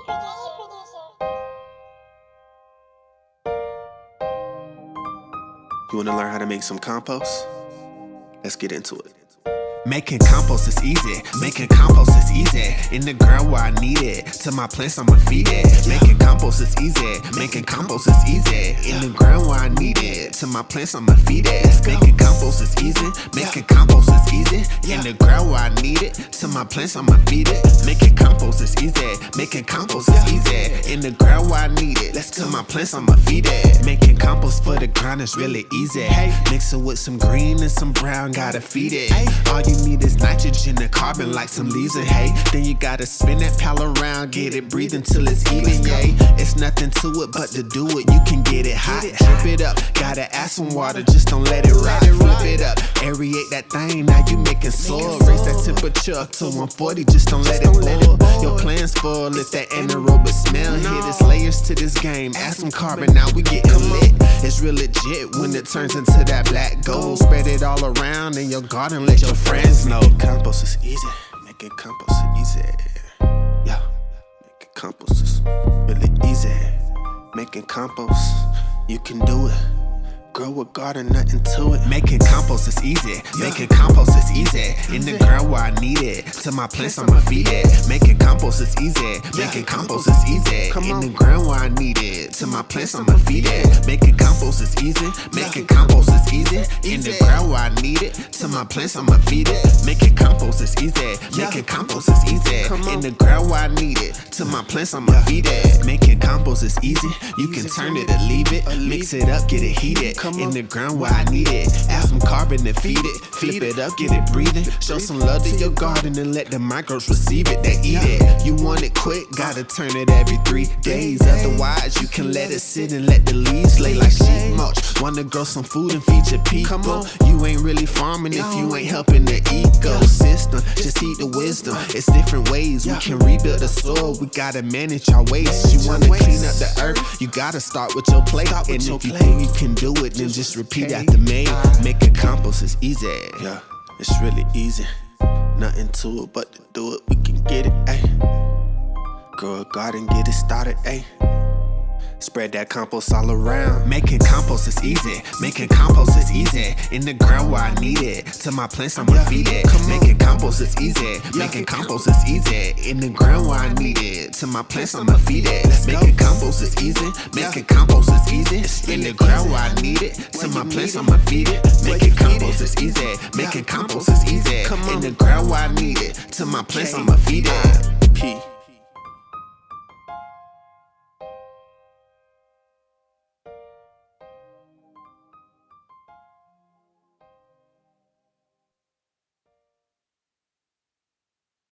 You wanna learn how to make some compost? Let's get into it. Making compost is easy, making compost is easy. In the ground where I need it, to my plants I'ma feed it. Making compost is easy, making compost is easy. In the ground where I need it, to my plants I'ma feed it. Making compost is easy, making compost is easy. In the ground where I need it, to my plants I'ma feed it. Making compost is easy, making compost is easy. In the ground where I need it, to my plants I'ma feed it. Making compost for the ground is really easy. Mix it with some green and some brown, gotta feed it. All you need is nitrogen and carbon like some leaves and hay. Then you gotta spin that pal around, get it breathing till it's even, yay. It's nothing to it but to do it, you can get it hot. Drip it up, gotta add some water, just don't let it rot. Flip it up, aerate that thing, now you making soil. Raise that temperature up to 140, just don't let it boil. Your plants spoil if that anaerobic smell hit. It's layers to this game, add some carbon, now we getting lit. It's real legit when it turns into that black gold. Spread it all around in your garden, let your friends know. Making compost is easy, making compost is easy. Yeah, making compost is really easy. Making compost, you can do it. Grow a garden, nothing to it. Making compost is easy, making compost is easy. In the ground where I need it, to my plants I'ma feed it. Making compost is easy, making compost is easy. In the ground where I need it, to my plants I'ma feed it. Making compost is easy, making compost is easy. In the ground where I need it, to my plants I'ma feed it. Making compost is easy, making compost is easy. In the ground where I need it, to my plants I'ma feed it. Making compost is easy, you can turn it or leave it. Mix it up, get it heated. In the ground where I need it, add some carbon and feed it. Flip it up, get it breathing. Show some love to your garden and let the microbes receive it. They eat it. You want it quick, gotta turn it every 3 days. Otherwise, you can let it sit and let the leaves lay like sheep mulch. Wanna grow some food and feed your people? You ain't really farming if you ain't helping the ecosystem. Just heed the wisdom. It's different ways we can rebuild the soil. We gotta manage our waste. You wanna clean up the earth? You gotta start with your plate. And if you think you can do it, then just repeat after me. Making compost is easy. Yeah, it's really easy. Nothing to it but to do it, we can get it, ayy. Grow a garden, get it started, ayy. Spread that compost all around. Making compost is easy, making compost is easy. In the ground where I need it, to my plants I'ma feed it. Making compost is easy, making compost is easy. In the ground where I need it, to my plants I'ma feed it. Making compost is easy, making compost is easy. In the ground where I need it, to my plants I'ma feed it. Making compost is easy, making compost is easy. In the ground where I need it, to my plants I'ma feed it.